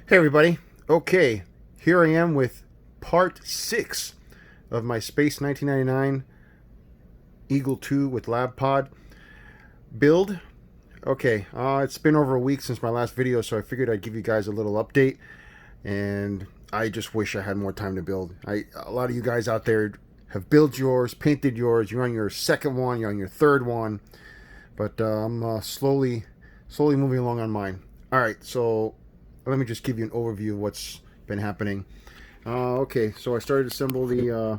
Hey everybody. Okay, here I am with part 6 of my Space 1999 Eagle 2 with Lab Pod build. Okay, it's been over a week since my last video, so I figured I'd give you guys a little update. And I just wish I had more time to build. A lot of you guys out there have built yours, painted yours. You're on your second one, you're on your third one, but I'm slowly moving along on mine. All right, so let me just give you an overview of what's been happening. Okay, so I started to assemble the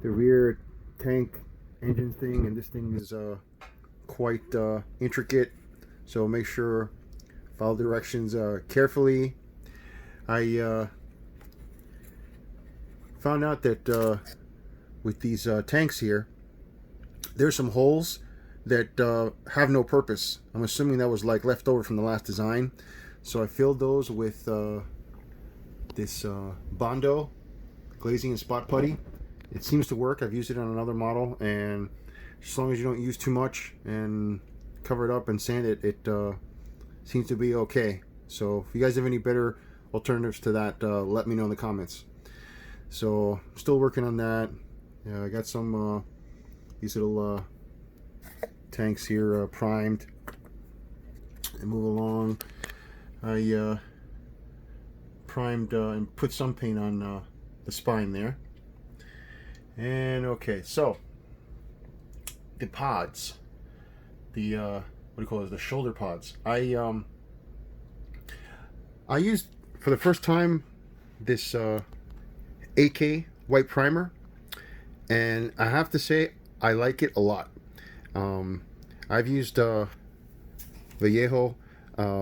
rear tank engine thing, and this thing is quite intricate. So make sure follow directions carefully. I found out that with these tanks here, there's some holes that have no purpose. I'm assuming that was like left over from the last design. So I filled those with this Bondo glazing and spot putty. It seems to work. I've used it on another model, and as long as you don't use too much and cover it up and sand it, it seems to be okay. So if you guys have any better alternatives to that, let me know in the comments. So I'm still working on that. I got some these little tanks here primed and move along. I primed and put some paint on the spine there. And okay, so the pods, the what do you call it? The shoulder pods. I used for the first time this AK white primer, and I have to say I like it a lot. I've used Vallejo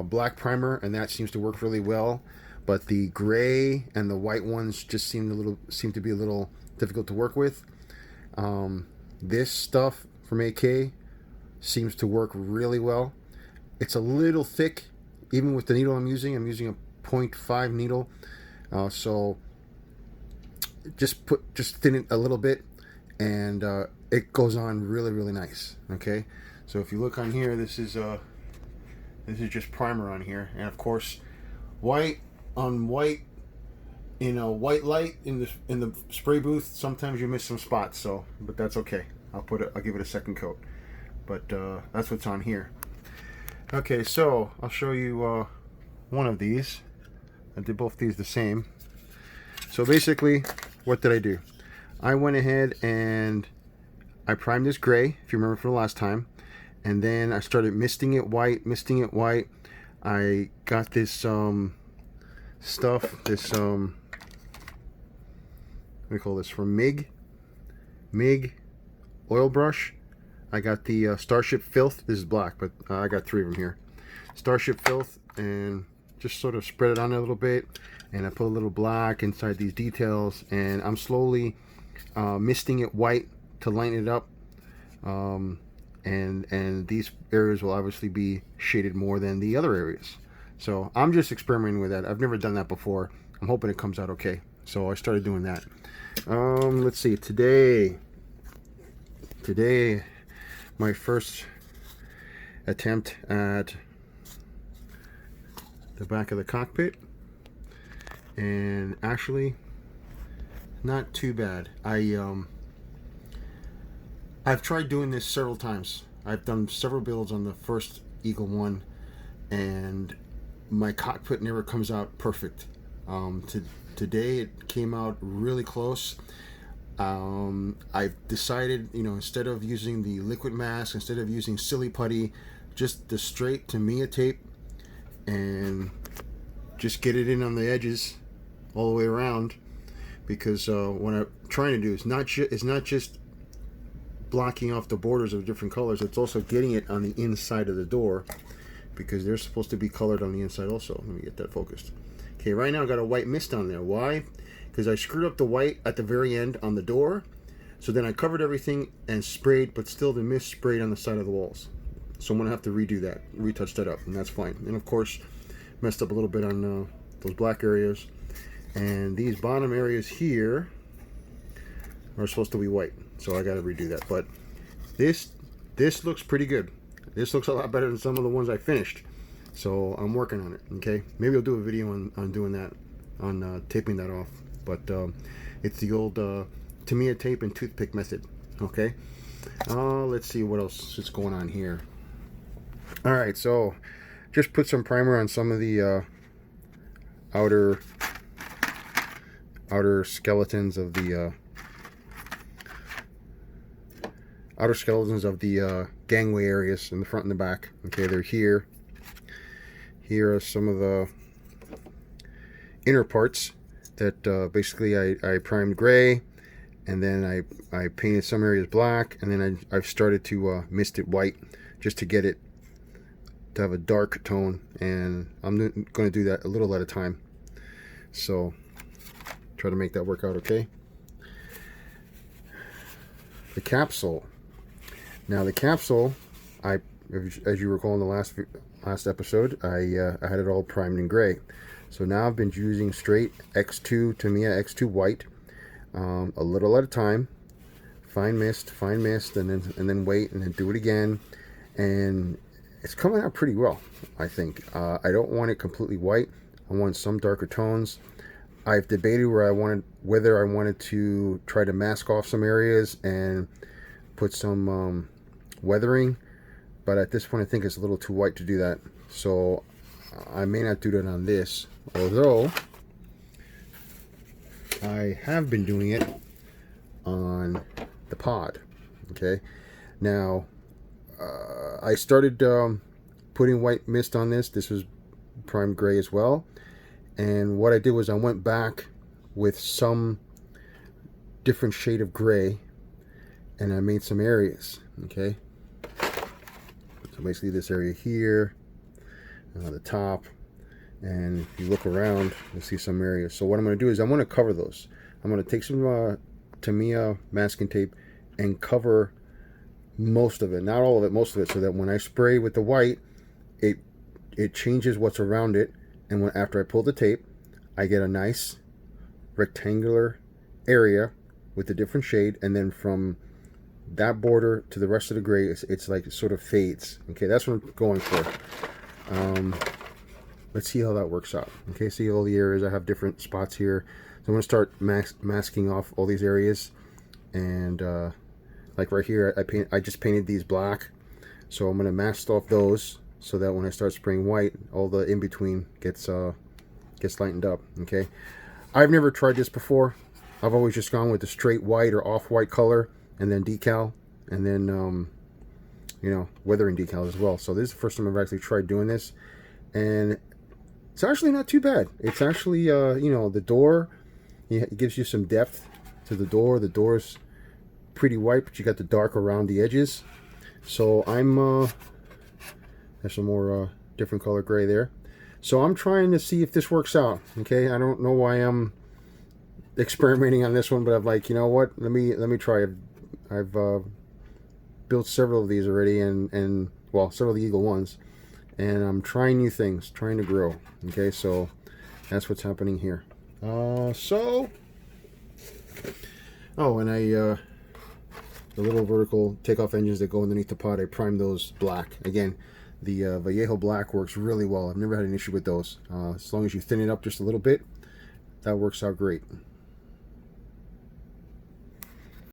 black primer, and that seems to work really well, but the gray and the white ones just seem to be a little difficult to work with. This stuff from AK seems to work really well. It's a little thick, even with the needle I'm using. I'm using a 0.5 needle, so just thin it a little bit, and it goes on really nice. Okay, so if you look on here, this is just primer on here, and of course, white on white in a white light in the spray booth. Sometimes you miss some spots, so but that's okay. I'll give it a second coat, but that's what's on here. Okay, so I'll show you one of these. I did both these the same. So basically, what did I do? I went ahead and I primed this gray, if you remember from the last time. And then I started misting it white. I got this stuff, this what do we call this, from MIG oil brush. I got the Starship Filth. This is black, but I got 3 of them here. Starship Filth, and just sort of spread it on a little bit. And I put a little black inside these details, and I'm slowly misting it white to lighten it up. And these areas will obviously be shaded more than the other areas. So I'm just experimenting with that. I've never done that before. I'm hoping it comes out okay. So I started doing that. Let's see. Today, my first attempt at the back of the cockpit, and actually, not too bad. I've tried doing this several times. I've done several builds on the first Eagle 1, and my cockpit never comes out perfect. Today it came out really close. I've decided, instead of using the liquid mask, instead of using silly putty, just the straight Tamiya tape, and just get it in on the edges all the way around, because what I'm trying to do is not just blocking off the borders of different colors, it's also getting it on the inside of the door, because they're supposed to be colored on the inside also. Let me get that focused. Okay, right now I got a white mist on there. Why? Because I screwed up the white at the very end on the door, so then I covered everything and sprayed, but still the mist sprayed on the side of the walls. So I'm gonna have to redo that, retouch that up, and that's fine. And of course, messed up a little bit on those black areas, and these bottom areas here are supposed to be white, so I got to redo that. But this looks pretty good. This looks a lot better than some of the ones I finished. So I'm working on it. Okay, maybe I'll do a video on doing that, on taping that off. But it's the old Tamiya tape and toothpick method. Okay, let's see what else is going on here. All right, so just put some primer on some of the outer skeletons of the gangway areas in the front and the back. Okay, they're here. Here are some of the inner parts that basically I primed gray, and then I painted some areas black, and then I've started to mist it white just to get it to have a dark tone, and I'm going to do that a little at a time. So try to make that work out okay. The capsule. Now the capsule, as you recall in the last episode, I had it all primed in gray. So now I've been using straight X2 Tamiya X2 white, a little at a time, fine mist, and then wait, and then do it again, and it's coming out pretty well, I think. I don't want it completely white. I want some darker tones. I've debated whether I wanted to try to mask off some areas and put some weathering, but at this point I think it's a little too white to do that. So I may not do that on this, although I have been doing it on the pod. Okay, now I started putting white mist on this. This was primed gray as well, and what I did was I went back with some different shade of gray, and I made some areas. Okay, so basically this area here, the top, and if you look around, you'll see some areas. So what I'm going to do is I'm going to cover those. I'm going to take some Tamiya masking tape and cover most of it, not all of it, most of it, so that when I spray with the white, it changes what's around it, and after I pull the tape, I get a nice rectangular area with a different shade, and then from that border to the rest of the gray, it's like it sort of fades. Okay, that's what I'm going for. Let's see how that works out. Okay, see all the areas. I have different spots here, so I'm going to start masking off all these areas, and like right here, I just painted these black, so I'm going to mask off those so that when I start spraying white, all the in between gets lightened up. Okay, I've never tried this before. I've always just gone with the straight white or off-white color, and then decal, and then you know, weathering decal as well. So this is the first time I've actually tried doing this, and it's actually not too bad. It's actually you know, the door, it gives you some depth to the door. The door's pretty white, but you got the dark around the edges. So there's some more different color gray there. So I'm trying to see if this works out. Okay, I don't know why I'm experimenting on this one, but I'm like, you know what? Let me try it. I've built several of these already, and well, several of the Eagle ones, and I'm trying new things, trying to grow. Okay, so that's what's happening here. And the little vertical takeoff engines that go underneath the pod, I primed those black. Again, the Vallejo black works really well. I've never had an issue with those. As long as you thin it up just a little bit, that works out great.